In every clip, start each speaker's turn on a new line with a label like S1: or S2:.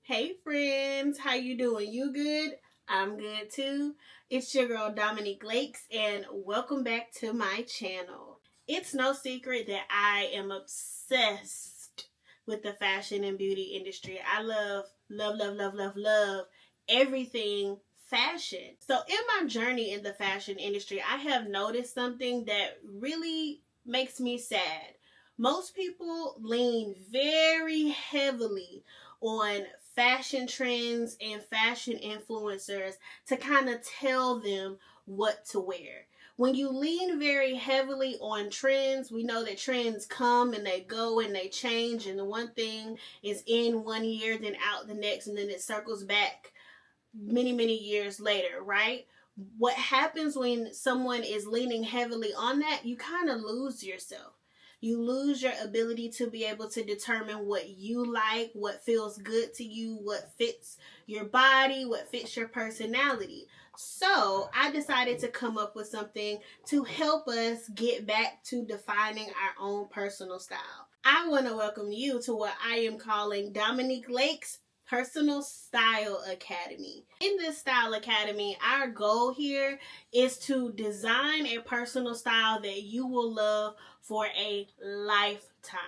S1: Hey friends, how you doing? You good? I'm good too. It's your girl Dominique Lakes and welcome back to my channel. It's no secret that I am obsessed with the fashion and beauty industry. I love everything fashion. So in my journey in the fashion industry, I have noticed something that really makes me sad. Most people lean very heavily on fashion trends and fashion influencers to kind of tell them what to wear. When you lean very heavily on trends, we know that trends come and they go and they change, and the one thing is in one year, then out the next, and then it circles back many years later, right? What happens when someone is leaning heavily on that, you kind of lose yourself. You lose your ability to be able to determine what you like, what feels good to you, what fits your body, what fits your personality. So I decided to come up with something to help us get back to defining our own personal style. I want to welcome you to what I am calling Dominique Lake's Personal Style Academy. In this Style Academy, our goal here is to design a personal style that you will love for a lifetime.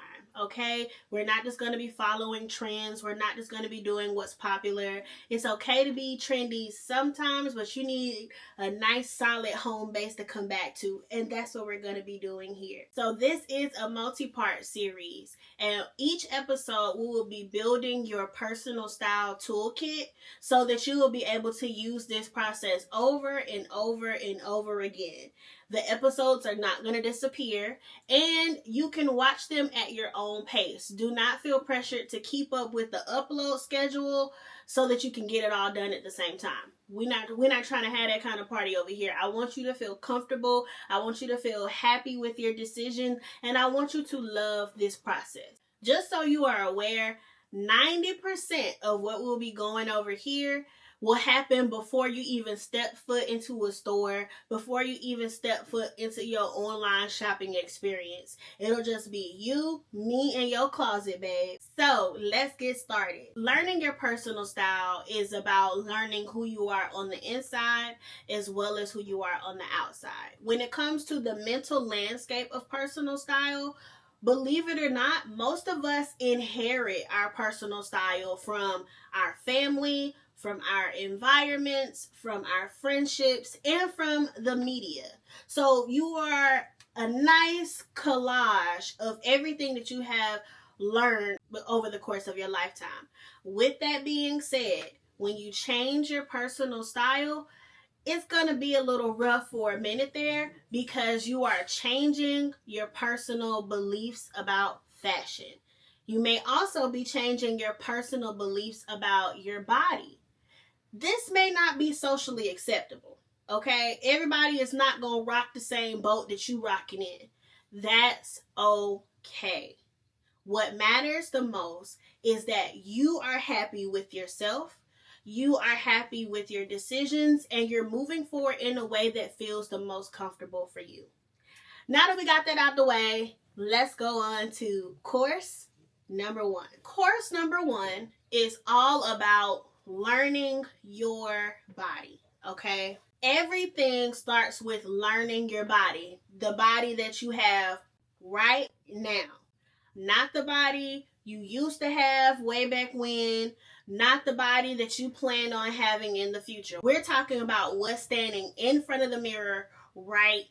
S1: Okay, we're not just going to be following trends. We're not just going to be doing what's popular. It's okay to be trendy sometimes, but you need a nice solid home base to come back to, and that's what we're going to be doing here. So this is a multi-part series, and each episode we will be building your personal style toolkit so that you will be able to use this process over and over again. The episodes are not going to disappear, and you can watch them at your own pace. Do not feel pressured to keep up with the upload schedule so that you can get it all done at the same time. We're not trying to have that kind of party over here. I want you to feel comfortable. I want you to feel happy with your decision, and I want you to love this process. Just so you are aware, 90% of what we'll be going over here will happen before you even step foot into a store, before you even step foot into your online shopping experience. It'll just be you, me, and your closet, babe. So let's get started. Learning your personal style is about learning who you are on the inside as well as who you are on the outside. When it comes to the mental landscape of personal style, believe it or not, most of us inherit our personal style from our family, from our environments, from our friendships, and from the media. So you are a nice collage of everything that you have learned over the course of your lifetime. With that being said, when you change your personal style, it's going to be a little rough for a minute there because you are changing your personal beliefs about fashion. You may also be changing your personal beliefs about your body. This may not be socially acceptable, okay? Everybody is not going to rock the same boat that you rocking in. That's okay. What matters the most is that you are happy with yourself, you are happy with your decisions, and you're moving forward in a way that feels the most comfortable for you. Now that we got that out the way, let's go on to course number one. Course number one is all about learning your body, okay? Everything starts with learning your body, the body that you have right now. Not the body you used to have way back when, not the body that you plan on having in the future. We're talking about what's standing in front of the mirror right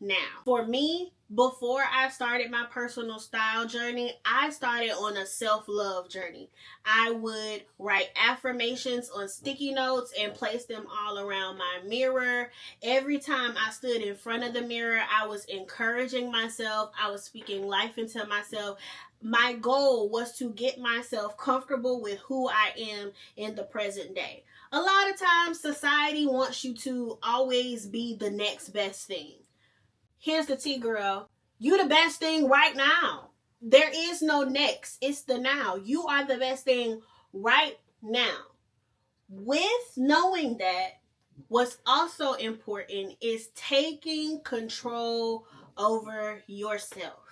S1: now. For me, before I started my personal style journey, I started on a self-love journey. I would write affirmations on sticky notes and place them all around my mirror. Every time I stood in front of the mirror, I was encouraging myself. I was speaking life into myself. My goal was to get myself comfortable with who I am in the present day. A lot of times, society wants you to always be the next best thing. Here's the tea, girl. You the best thing right now. There is no next. It's the now. You are the best thing right now. With knowing that, what's also important is taking control over yourself.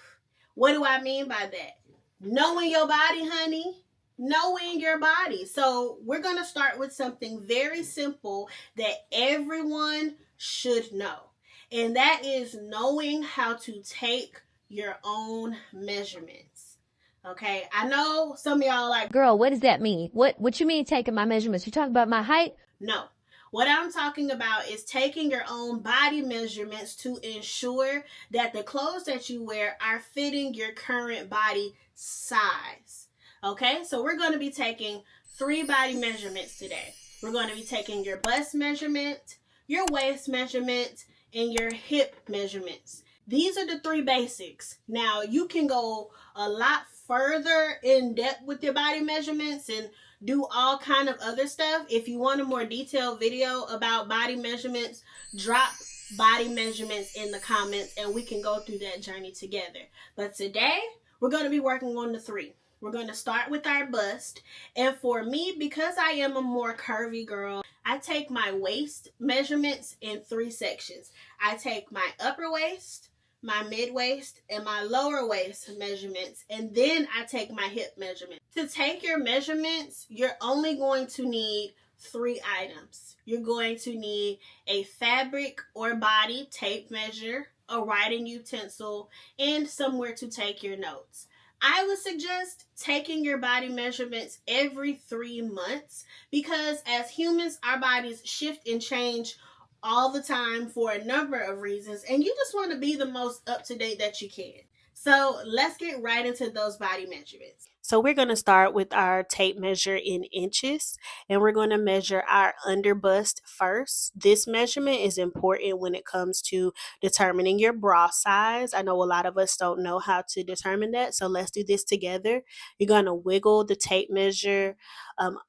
S1: What do I mean by that? Knowing your body, honey, knowing your body. So we're going to start with something very simple that everyone should know. And that is knowing how to take your own measurements. Okay, I know some of y'all like,
S2: girl, what does that mean? What you mean taking my measurements? You talking about my height?
S1: no. What I'm talking about is taking your own body measurements to ensure that the clothes that you wear are fitting your current body size. Okay, so we're going to be taking 3 body measurements today. We're going to be taking your bust measurement, your waist measurement, and your hip measurements. These are the 3 basics. Now, you can go a lot further in depth with your body measurements and do all kind of other stuff. If you want a more detailed video about body measurements, drop body measurements in the comments and we can go through that journey together. But today, we're going to be working on the 3. We're going to start with our bust. And for me, because I am a more curvy girl, I take my waist measurements in 3 sections. I take my upper waist, my mid waist, and my lower waist measurements, and then I take my hip measurement. To take your measurements, you're only going to need 3 items. You're going to need a fabric or body tape measure, a writing utensil, and somewhere to take your notes. I would suggest taking your body measurements every 3 months because as humans, our bodies shift and change all the time for a number of reasons, and you just want to be the most up to date that you can. So let's get right into those body measurements. So we're going to start with our tape measure in inches, and we're going to measure our under bust first. This measurement is important when it comes to determining your bra size. I know a lot of us don't know how to determine that, so let's do this together. You're going to wiggle the tape measure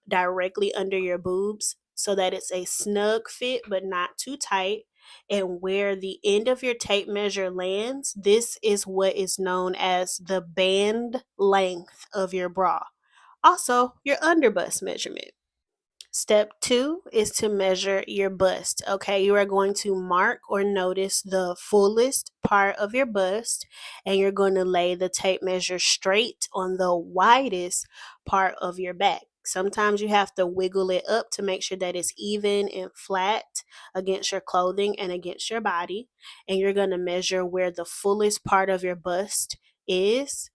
S1: directly under your boobs so that it's a snug fit but not too tight. And where the end of your tape measure lands, this is what is known as the band length of your bra. Also, your underbust measurement. Step 2 is to measure your bust. Okay, you are going to mark or notice the fullest part of your bust, and you're going to lay the tape measure straight on the widest part of your back. Sometimes you have to wiggle it up to make sure that it's even and flat against your clothing and against your body. And you're going to measure where the fullest part of your bust is.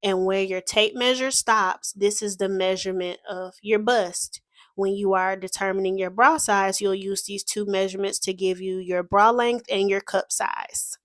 S1: And where your tape measure stops, this is the measurement of your bust. When you are determining your bra size, you'll use these 2 measurements to give you your bra length and your cup size.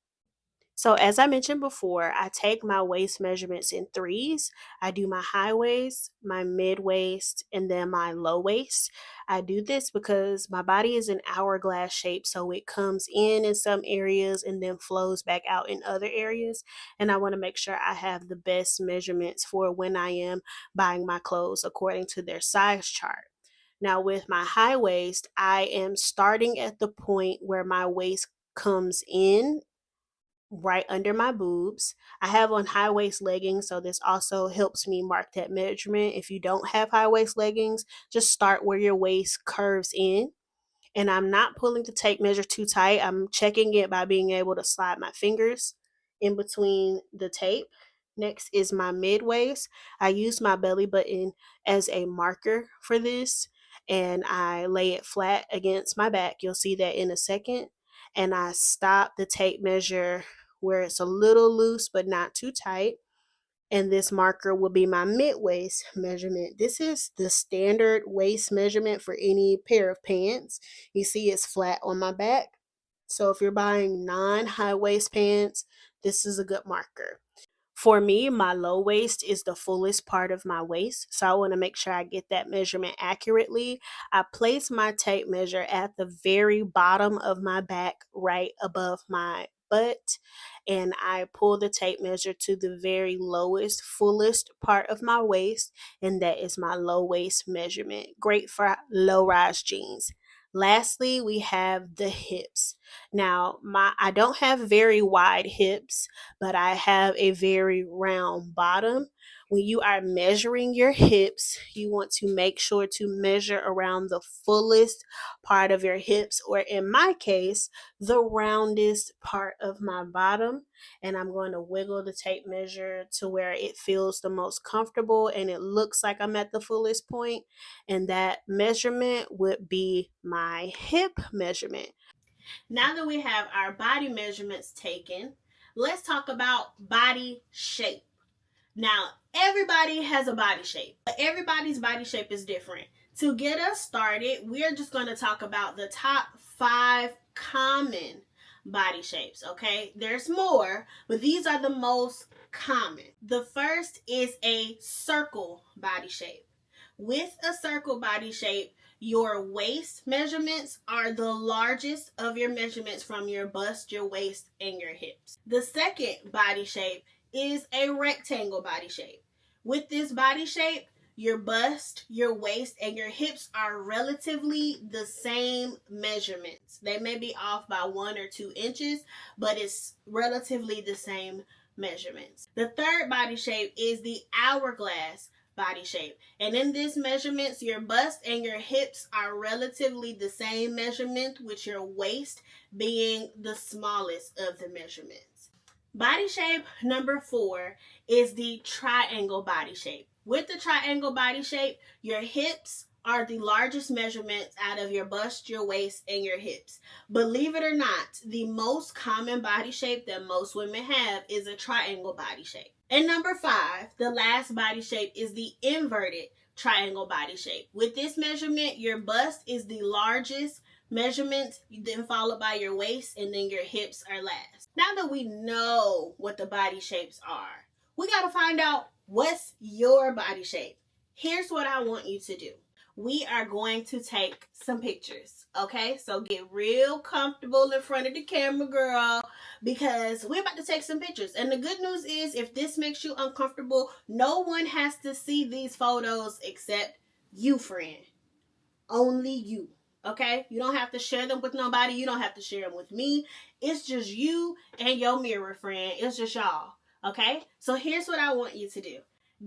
S1: So as I mentioned before, I take my waist measurements in 3s. I do my high waist, my mid waist, and then my low waist. I do this because my body is an hourglass shape, so it comes in some areas and then flows back out in other areas. And I want to make sure I have the best measurements for when I am buying my clothes according to their size chart. Now, with my high waist, I am starting at the point where my waist comes in right under my boobs. I have on high waist leggings, so this also helps me mark that measurement. If you don't have high waist leggings, just start where your waist curves in. And I'm not pulling the tape measure too tight. I'm checking it by being able to slide my fingers in between the tape. Next is my mid waist. I use my belly button as a marker for this, and I lay it flat against my back. You'll see that in a second. And I stop the tape measure where it's a little loose but not too tight. And this marker will be my mid waist measurement. This is the standard waist measurement for any pair of pants. You see it's flat on my back. So if you're buying non-high waist pants, this is a good marker. For me, my low waist is the fullest part of my waist, so I want to make sure I get that measurement accurately. I place my tape measure at the very bottom of my back, right above my butt, and I pull the tape measure to the very lowest, fullest part of my waist, and that is my low waist measurement. Great for low rise jeans. Lastly, we have the hips. Now, I don't have very wide hips, but I have a very round bottom, When you are measuring your hips, you want to make sure to measure around the fullest part of your hips, or in my case, the roundest part of my bottom. And I'm going to wiggle the tape measure to where it feels the most comfortable and it looks like I'm at the fullest point. And that measurement would be my hip measurement. Now that we have our body measurements taken, let's talk about body shape. Now, everybody has a body shape, but everybody's body shape is different. To get us started, we're just going to talk about the top 5 common body shapes, okay? There's more, but these are the most common. The first is a circle body shape. With a circle body shape, your waist measurements are the largest of your measurements from your bust, your waist, and your hips. The second body shape is a rectangle body shape. With this body shape, your bust, your waist, and your hips are relatively the same measurements. They may be off by 1 or 2 inches, but it's relatively the same measurements. The third body shape is the hourglass body shape. And in this measurements, your bust and your hips are relatively the same measurement, with your waist being the smallest of the measurements. Body shape number 4 is the triangle body shape. With the triangle body shape, your hips are the largest measurements out of your bust, your waist, and your hips. Believe it or not, the most common body shape that most women have is a triangle body shape. And number 5, the last body shape, is the inverted triangle body shape. With this measurement, your bust is the largest measurement, then followed by your waist, and then your hips are last. Now that we know what the body shapes are, we got to find out what's your body shape. Here's what I want you to do. We are going to take some pictures, okay? So get real comfortable in front of the camera, girl, because we're about to take some pictures. And the good news is, if this makes you uncomfortable, no one has to see these photos except you, friend. Only you, okay? You don't have to share them with nobody. You don't have to share them with me. It's just you and your mirror, friend. It's just y'all, okay? So here's what I want you to do.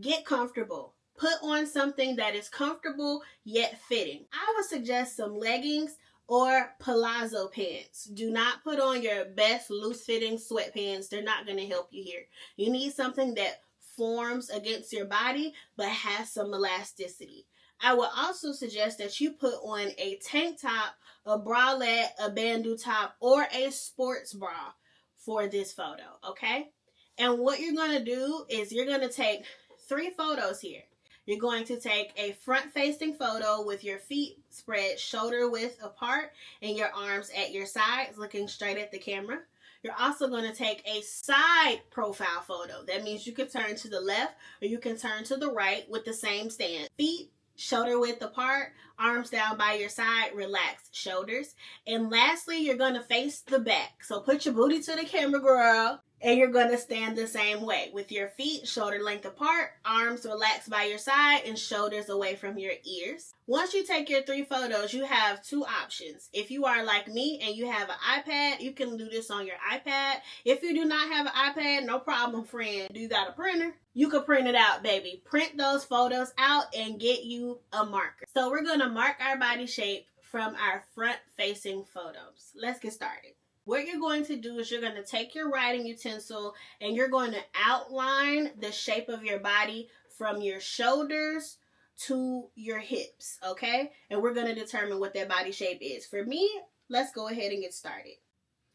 S1: Get comfortable. Put on something that is comfortable yet fitting. I would suggest some leggings or palazzo pants. Do not put on your best loose-fitting sweatpants. They're not going to help you here. You need something that forms against your body but has some elasticity. I would also suggest that you put on a tank top, a bralette, a bandeau top, or a sports bra for this photo, okay? And what you're going to do is you're going to take 3 photos here. You're going to take a front-facing photo with your feet spread shoulder width apart and your arms at your sides looking straight at the camera. You're also going to take a side profile photo. That means you can turn to the left or you can turn to the right with the same stance. Feet shoulder width apart, arms down by your side, relaxed shoulders. And lastly, you're going to face the back. So put your booty to the camera, girl. And you're going to stand the same way with your feet shoulder length apart, arms relaxed by your side, and shoulders away from your ears. Once you take your 3 photos, you have 2 options. If you are like me and you have an iPad, you can do this on your iPad. If you do not have an iPad, no problem, friend. Do you got a printer? You can print it out, baby. Print those photos out and get you a marker. So we're going to mark our body shape from our front-facing photos. Let's get started. What you're going to do is you're going to take your writing utensil and you're going to outline the shape of your body from your shoulders to your hips, okay? And we're going to determine what that body shape is. For me, let's go ahead and get started.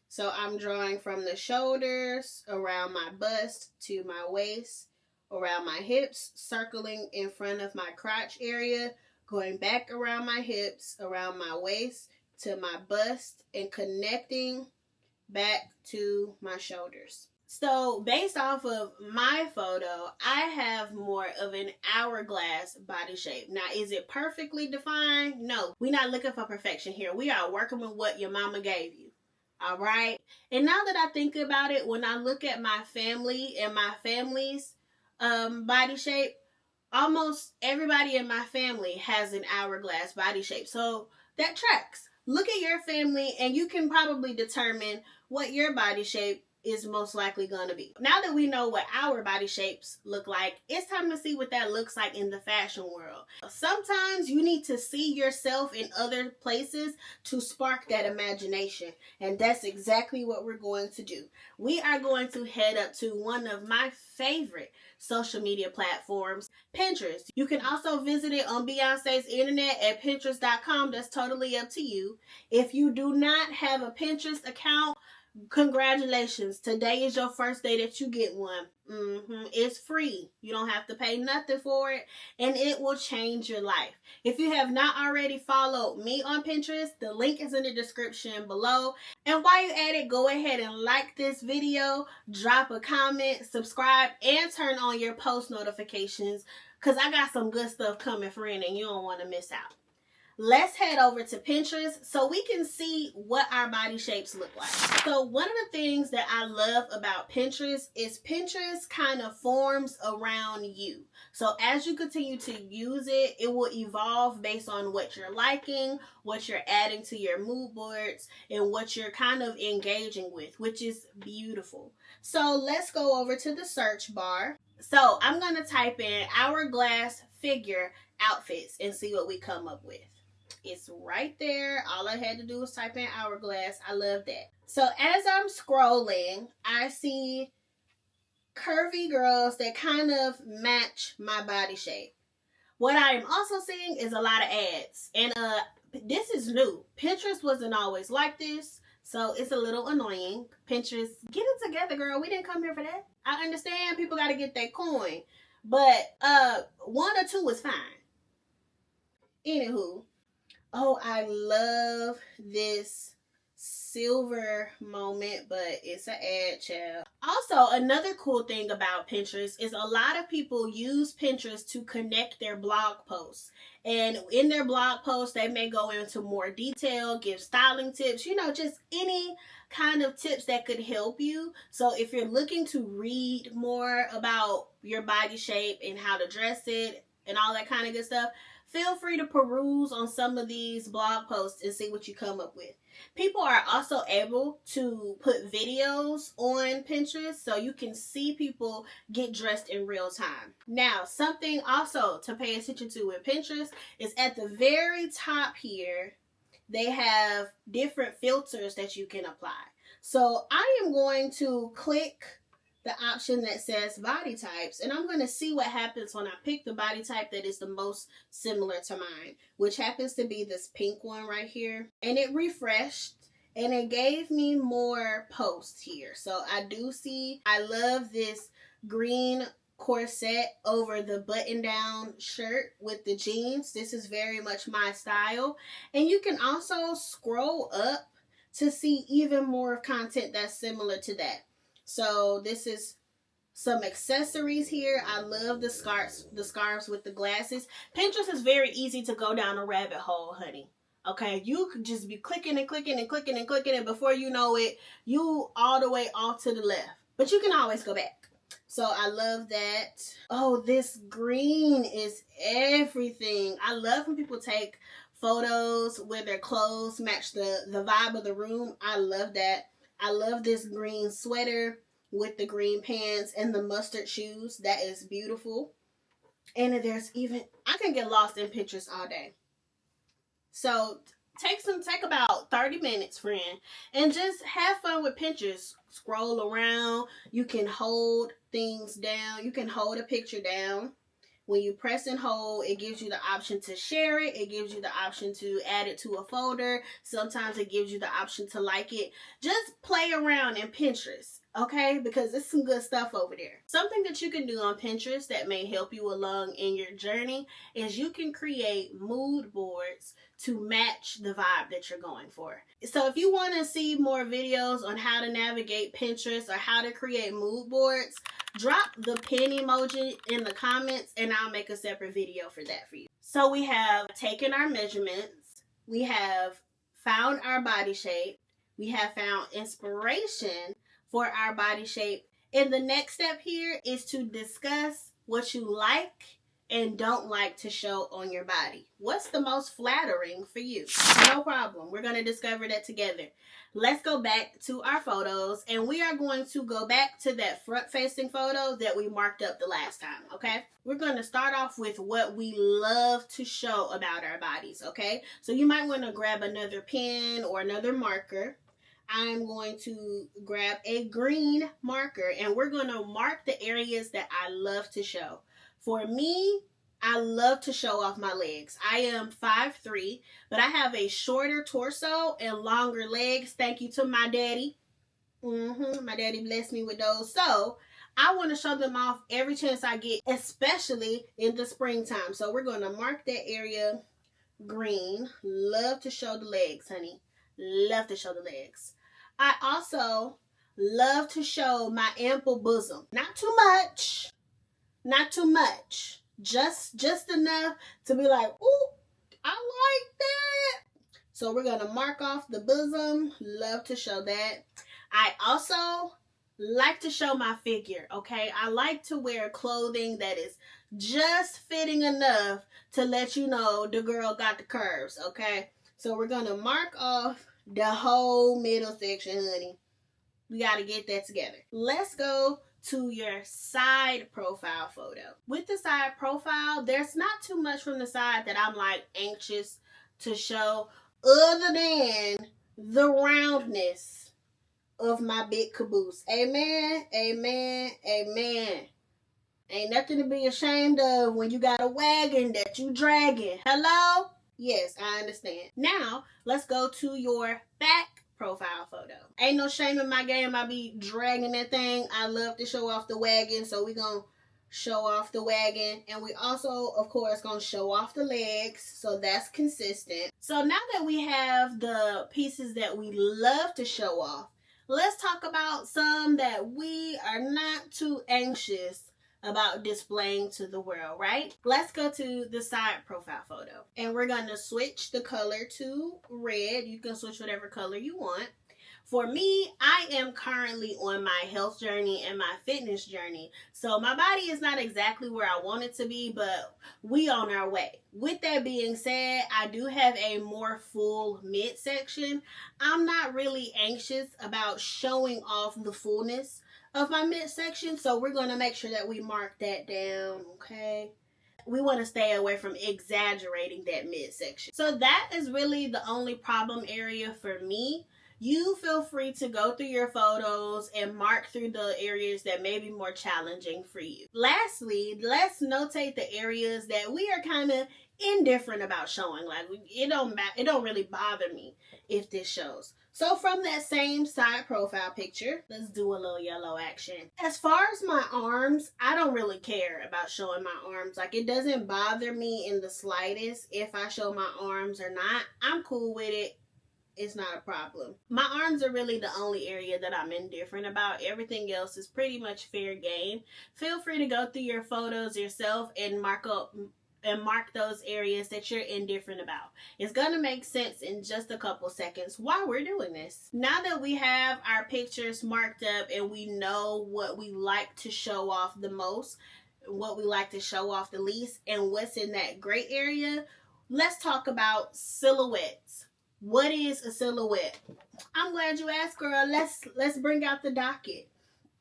S1: So I'm drawing from the shoulders, around my bust to my waist, around my hips, circling in front of my crotch area, going back around my hips, around my waist to my bust, and connecting back to my shoulders. So based off of my photo, I have more of an hourglass body shape. Now, is it perfectly defined? No, we're not looking for perfection here. We are working with what your mama gave you. All right. And now that I think about it, when I look at my family and my family's body shape, almost everybody in my family has an hourglass body shape. So that tracks. Look at your family and you can probably determine what your body shape is most likely going to be. Now that we know what our body shapes look like, it's time to see what that looks like in the fashion world. Sometimes you need to see yourself in other places to spark that imagination, and that's exactly what we're going to do. We are going to head up to one of my favorite social media platforms, Pinterest. You can also visit it on Beyonce's internet at pinterest.com. That's totally up to you. If you do not have a Pinterest account, congratulations. Today is your first day that you get one. It's free. You don't have to pay nothing for it, and it will change your life. If you have not already followed me on Pinterest, the link is in the description below. And while you're at it, go ahead and like this video, drop a comment, subscribe, and turn on your post notifications, because I got some good stuff coming, friend, and you don't want to miss out. Let's head over to Pinterest so we can see what our body shapes look like. So one of the things that I love about Pinterest is Pinterest kind of forms around you. So as you continue to use it, it will evolve based on what you're liking, what you're adding to your mood boards, and what you're kind of engaging with, which is beautiful. So let's go over to the search bar. So I'm going to type in hourglass figure outfits and see what we come up with. It's right there. All I had to do was type in hourglass. I love that. So as I'm scrolling, I see curvy girls that kind of match my body shape. What I am also seeing is a lot of ads. And this is new. Pinterest wasn't always like this, so it's a little annoying. Pinterest, get it together, girl. We didn't come here for that. I understand people got to get their coin, but 1 or 2 is fine. Anywho. Oh, I love this silver moment, but it's an ad, child. Also, another cool thing about Pinterest is a lot of people use Pinterest to connect their blog posts. And in their blog posts, they may go into more detail, give styling tips, just any kind of tips that could help you. So if you're looking to read more about your body shape and how to dress it and all that kind of good stuff, feel free to peruse on some of these blog posts and see what you come up with. People are also able to put videos on Pinterest so you can see people get dressed in real time. Now, something also to pay attention to with Pinterest is at the very top here, they have different filters that you can apply. So I am going to click the option that says body types, and I'm going to see what happens when I pick the body type that is the most similar to mine, which happens to be this pink one right here. And it refreshed and it gave me more posts here. So I do see, I love this green corset over the button down shirt with the jeans. This is very much my style. And you can also scroll up to see even more content that's similar to that. So this is some accessories here. I love the scarves with the glasses. Pinterest is very easy to go down a rabbit hole, honey. Okay, you could just be clicking and clicking and clicking and clicking, and before you know it, you all the way off to the left. But you can always go back. So I love that. Oh, this green is everything. I love when people take photos where their clothes match the vibe of the room. I love that. I love this green sweater with the green pants and the mustard shoes. That is beautiful. And there's even, I can get lost in Pinterest all day. So take about 30 minutes, friend, and just have fun with Pinterest. Scroll around. You can hold things down. You can hold a picture down. When you press and hold, it gives you the option to share it. It gives you the option to add it to a folder. Sometimes it gives you the option to like it. Just play around in Pinterest, okay? Because there's some good stuff over there. Something that you can do on Pinterest that may help you along in your journey is you can create mood boards to match the vibe that you're going for. So if you want to see more videos on how to navigate Pinterest or how to create mood boards, drop the pin emoji in the comments and I'll make a separate video for that for you. So we have taken our measurements, we have found our body shape, we have found inspiration for our body shape, and the next step here is to discuss what you like and don't like to show on your body? What's the most flattering for you? No problem. We're going to discover that together. Let's go back to our photos, and we are going to go back to that front-facing photo that we marked up the last time, okay? We're going to start off with what we love to show about our bodies, okay? So you might want to grab another pen or another marker. I'm going to grab a green marker, and we're going to mark the areas that I love to show. For me, I love to show off my legs. I am 5'3", but I have a shorter torso and longer legs. Thank you to my daddy. My daddy blessed me with those. So I want to show them off every chance I get, especially in the springtime. So we're going to mark that area green. Love to show the legs, honey. Love to show the legs. I also love to show my ample bosom. Not too much. Not too much. Just enough to be like, ooh, I like that. So we're going to mark off the bosom. Love to show that. I also like to show my figure, okay? I like to wear clothing that is just fitting enough to let you know the girl got the curves, okay? So we're going to mark off the whole middle section, honey. We got to get that together. Let's go to your side profile photo. With the side profile, there's not too much from the side that I'm like anxious to show other than the roundness of my big caboose. Amen, amen, amen. Ain't nothing to be ashamed of when you got a wagon that you dragging. Hello? Yes, I understand. Now, let's go to your back profile photo. Ain't no shame in my game. I be dragging that thing. I love to show off the wagon, so we gonna show off the wagon. And we also, of course, gonna show off the legs, so that's consistent. So now that we have the pieces that we love to show off, let's talk about some that we are not too anxious about displaying to the world, right? Let's go to the side profile photo. And we're going to switch the color to red. You can switch whatever color you want. For me, I am currently on my health journey and my fitness journey. So my body is not exactly where I want it to be, but we on our way. With that being said, I do have a more full midsection. I'm not really anxious about showing off the fullness of my midsection, so we're going to make sure that we mark that down, okay? We want to stay away from exaggerating that midsection. So that is really the only problem area for me. You feel free to go through your photos and mark through the areas that may be more challenging for you. Lastly, let's notate the areas that we are kind of indifferent about showing. Like, it don't really bother me if this shows. So from that same side profile picture, let's do a little yellow action. As far as my arms, I don't really care about showing my arms. Like, it doesn't bother me in the slightest if I show my arms or not. I'm cool with it. It's not a problem. My arms are really the only area that I'm indifferent about. Everything else is pretty much fair game. Feel free to go through your photos yourself and mark those areas that you're indifferent about. It's going to make sense in just a couple seconds while we're doing this. Now that we have our pictures marked up and we know what we like to show off the most, what we like to show off the least, and what's in that gray area, let's talk about silhouettes. What is a silhouette? I'm glad you asked, girl. Let's bring out the docket.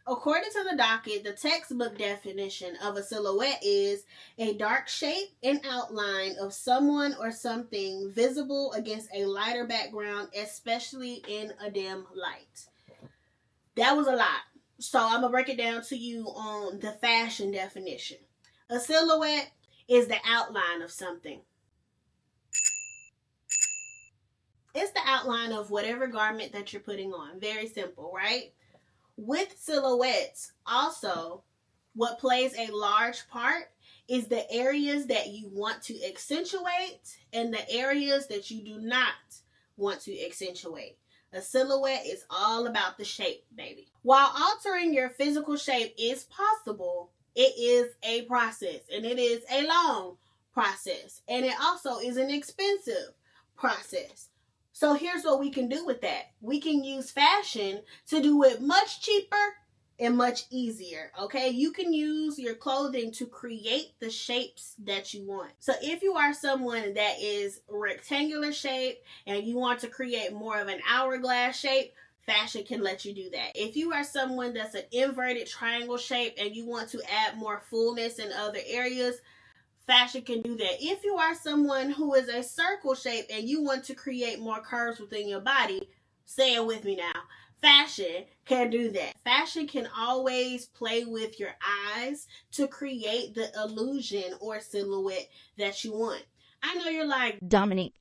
S1: According to the docket, the textbook definition of a silhouette is a dark shape and outline of someone or something visible against a lighter background, especially in a dim light. That was a lot. So I'm going to break it down to you on the fashion definition. A silhouette is the outline of something. It's the outline of whatever garment that you're putting on. Very simple, right? With silhouettes, also, what plays a large part is the areas that you want to accentuate and the areas that you do not want to accentuate. A silhouette is all about the shape, baby. While altering your physical shape is possible, it is a process, and it is a long process, and it also is an expensive process. So here's what we can do with that. We can use fashion to do it much cheaper and much easier. Okay, you can use your clothing to create the shapes that you want. So if you are someone that is rectangular shape and you want to create more of an hourglass shape, fashion can let you do that. If you are someone that's an inverted triangle shape and you want to add more fullness in other areas, fashion can do that. If you are someone who is a circle shape and you want to create more curves within your body, say it with me now. Fashion can do that. Fashion can always play with your eyes to create the illusion or silhouette that you want. I know you're like,
S2: Dominique,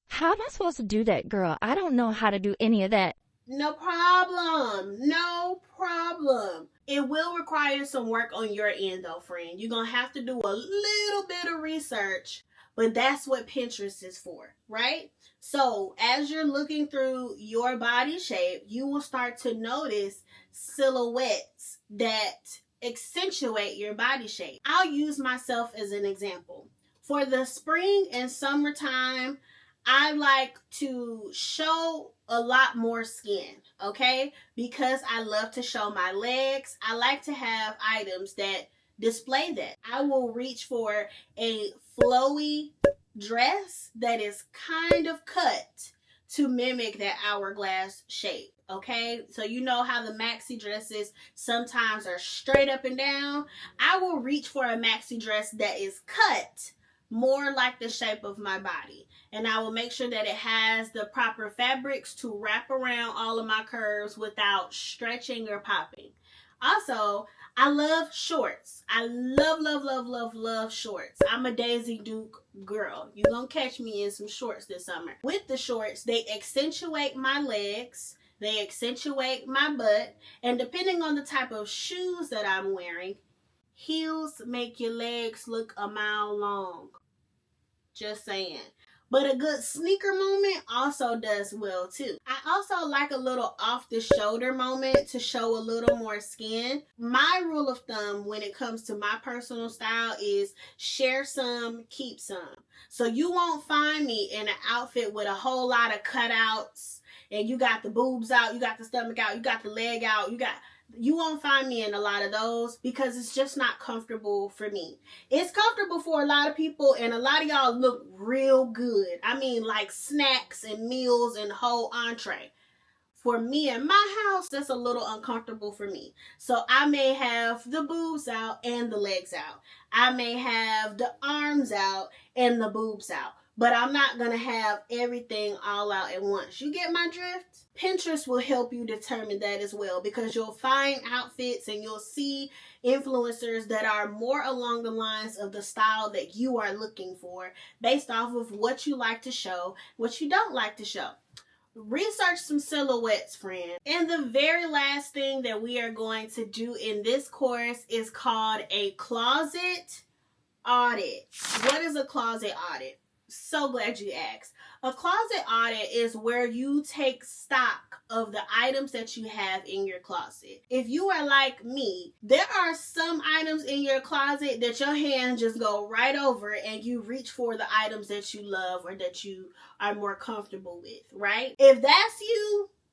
S2: how am I supposed to do that, girl? I don't know how to do any of that.
S1: no problem. No problem. It will require some work on your end though, friend. You're going to have to do a little bit of research, but that's what Pinterest is for, right? So as you're looking through your body shape, you will start to notice silhouettes that accentuate your body shape. I'll use myself as an example. For the spring and summertime, I like to show a lot more skin, okay? Because I love to show my legs. I like to have items that display that. I will reach for a flowy dress that is kind of cut to mimic that hourglass shape, okay? So you know how the maxi dresses sometimes are straight up and down. I will reach for a maxi dress that is cut more like the shape of my body. And I will make sure that it has the proper fabrics to wrap around all of my curves without stretching or popping. Also, I love shorts. I love shorts. I'm a Daisy Duke girl. You're gonna catch me in some shorts this summer. With the shorts, they accentuate my legs, they accentuate my butt, and depending on the type of shoes that I'm wearing, heels make your legs look a mile long. Just saying. But a good sneaker moment also does well too. I also like a little off the shoulder moment to show a little more skin. My rule of thumb when it comes to my personal style is share some, keep some. So you won't find me in an outfit with a whole lot of cutouts and you got the boobs out, you got the stomach out, you got the leg out, you won't find me in a lot of those because it's just not comfortable for me. It's comfortable for a lot of people and a lot of y'all look real good. I mean like snacks and meals and whole entree. For me in my house, that's a little uncomfortable for me. So I may have the boobs out and the legs out. I may have the arms out and the boobs out. But I'm not going to have everything all out at once. You get my drift? Pinterest will help you determine that as well because you'll find outfits and you'll see influencers that are more along the lines of the style that you are looking for based off of what you like to show, what you don't like to show. Research some silhouettes, friend. And the very last thing that we are going to do in this course is called a closet audit. What is a closet audit? So glad you asked. A closet audit is where you take stock of the items that you have in your closet. If you are like me, there are some items in your closet that your hands just go right over and you reach for the items that you love or that you are more comfortable with, right? If that's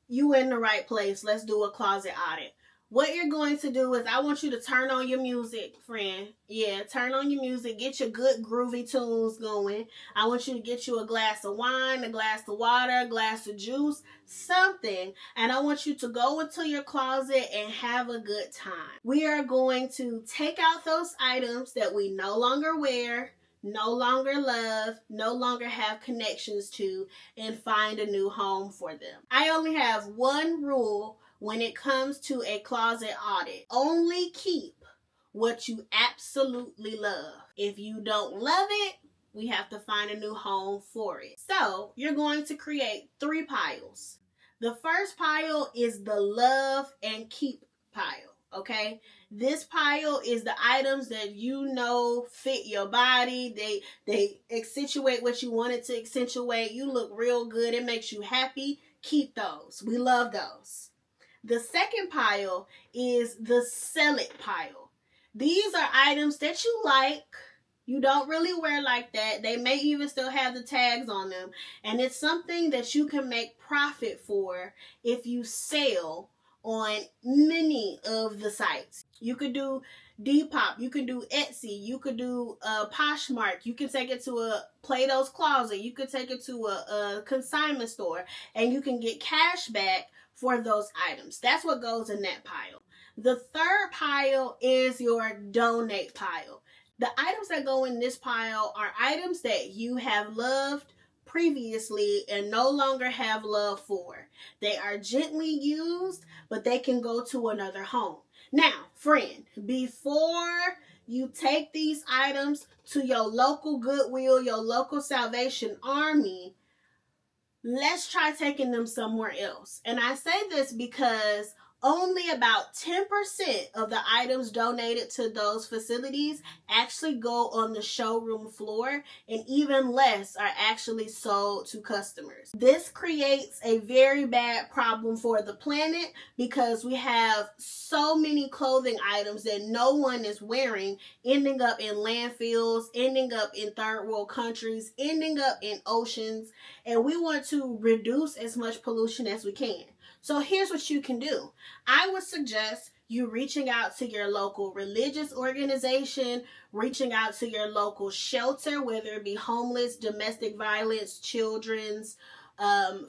S1: you in the right place. Let's do a closet audit. What you're going to do is I want you to turn on your music, friend. Yeah, turn on your music. Get your good groovy tunes going. I want you to get you a glass of wine, a glass of water, a glass of juice, something. And I want you to go into your closet and have a good time. We are going to take out those items that we no longer wear, no longer love, no longer have connections to, and find a new home for them. I only have one rule when it comes to a closet audit. Only keep what you absolutely love. If you don't love it, we have to find a new home for it. So you're going to create 3 piles. The first pile is the love and keep pile, okay? This pile is the items that you know fit your body. They accentuate what you want it to accentuate. You look real good. It makes you happy. Keep those. We love those. The second pile is the sell it pile. These are items that you like. You don't really wear like that. They may even still have the tags on them. And it's something that you can make profit for if you sell on many of the sites. You could do Depop, you could do Etsy, you could do Poshmark, you can take it to a Plato's Closet, you could take it to a consignment store, and you can get cash back for those items. That's what goes in that pile. The third pile is your donate pile. The items that go in this pile are items that you have loved previously and no longer have love for. They are gently used, but they can go to another home. Now, friend, before you take these items to your local Goodwill, your local Salvation Army, let's try taking them somewhere else. And I say this because only about 10% of the items donated to those facilities actually go on the showroom floor, and even less are actually sold to customers. This creates a very bad problem for the planet because we have so many clothing items that no one is wearing ending up in landfills, ending up in third world countries, ending up in oceans, and we want to reduce as much pollution as we can. So here's what you can do. I would suggest you reaching out to your local religious organization, reaching out to your local shelter, whether it be homeless, domestic violence, children's,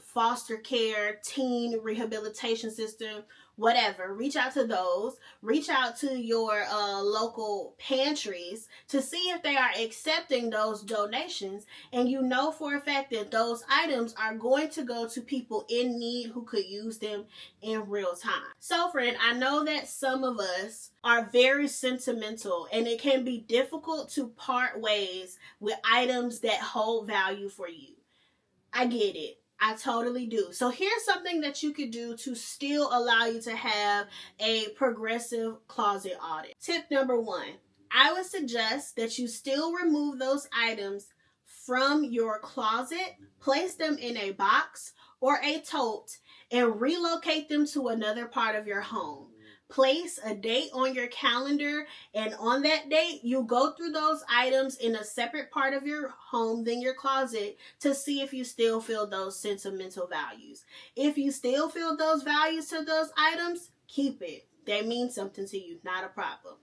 S1: foster care, teen rehabilitation system, whatever. Reach out to those. Reach out to your local pantries to see if they are accepting those donations, and you know for a fact that those items are going to go to people in need who could use them in real time. So friend, I know that some of us are very sentimental, and it can be difficult to part ways with items that hold value for you. I get it. I totally do. So here's something that you could do to still allow you to have a progressive closet audit. Tip number 1, I would suggest that you still remove those items from your closet, place them in a box or a tote, and relocate them to another part of your home. Place a date on your calendar, and on that date, you go through those items in a separate part of your home than your closet to see if you still feel those sentimental values. If you still feel those values to those items, keep it. They mean something to you, not a problem.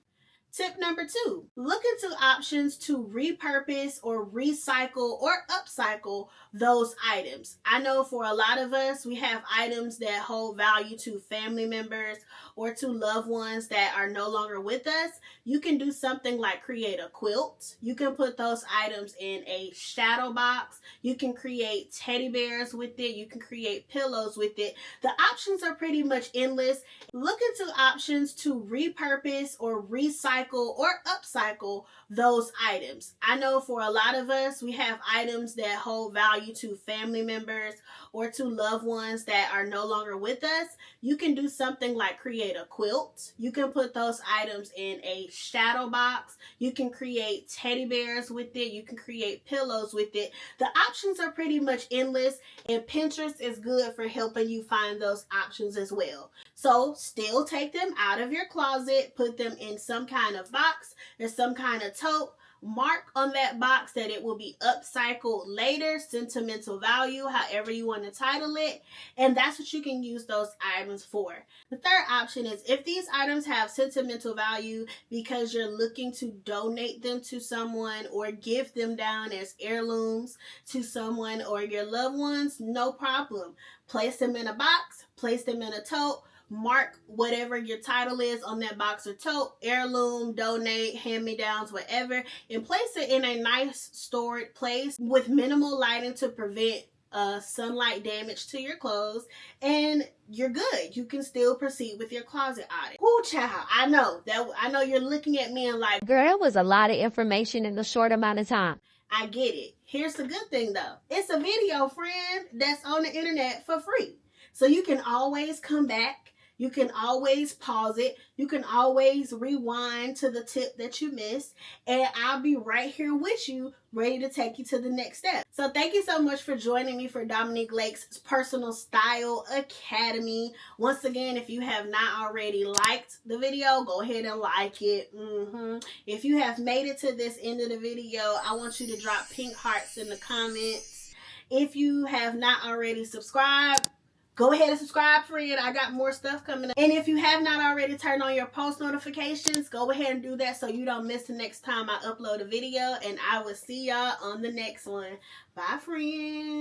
S1: Tip number 2, look into options to repurpose or recycle or upcycle those items. I know for a lot of us, we have items that hold value to family members or to loved ones that are no longer with us. You can do something like create a quilt. You can put those items in a shadow box. You can create teddy bears with it. You can create pillows with it. The options are pretty much endless. Look into options to repurpose or recycle or upcycle those items. I know for a lot of us, we have items that hold value to family members or to loved ones that are no longer with us. You can do something like create a quilt. You can put those items in a shadow box. You can create teddy bears with it. You can create pillows with it. The options are pretty much endless, and Pinterest is good for helping you find those options as well. So still take them out of your closet, put them in some kind of box or some kind of tote. Mark on that box that it will be upcycled later, sentimental value, however you want to title it, and that's what you can use those items for. The third option is if these items have sentimental value because you're looking to donate them to someone or give them down as heirlooms to someone or your loved ones, no problem. Place them in a box, place them in a tote, mark whatever your title is on that box or tote, heirloom, donate, hand-me-downs, whatever, and place it in a nice stored place with minimal lighting to prevent sunlight damage to your clothes, and you're good. You can still proceed with your closet audit. Ooh, child, I know you're looking at me and like,
S2: Girl, that was a lot of information in a short amount of time.
S1: I get it. Here's the good thing though. It's a video, friend, that's on the internet for free. So you can always come back. You can always pause it. You can always rewind to the tip that you missed. And I'll be right here with you, ready to take you to the next step. So thank you so much for joining me for Dominique Lake's Personal Style Academy. Once again, if you have not already liked the video, go ahead and like it. If you have made it to this end of the video, I want you to drop pink hearts in the comments. If you have not already subscribed, Go ahead and subscribe, friend. I got more stuff coming up. And if you have not already turned on your post notifications, go ahead and do that so you don't miss the next time I upload a video. And I will see y'all on the next one. Bye, friends.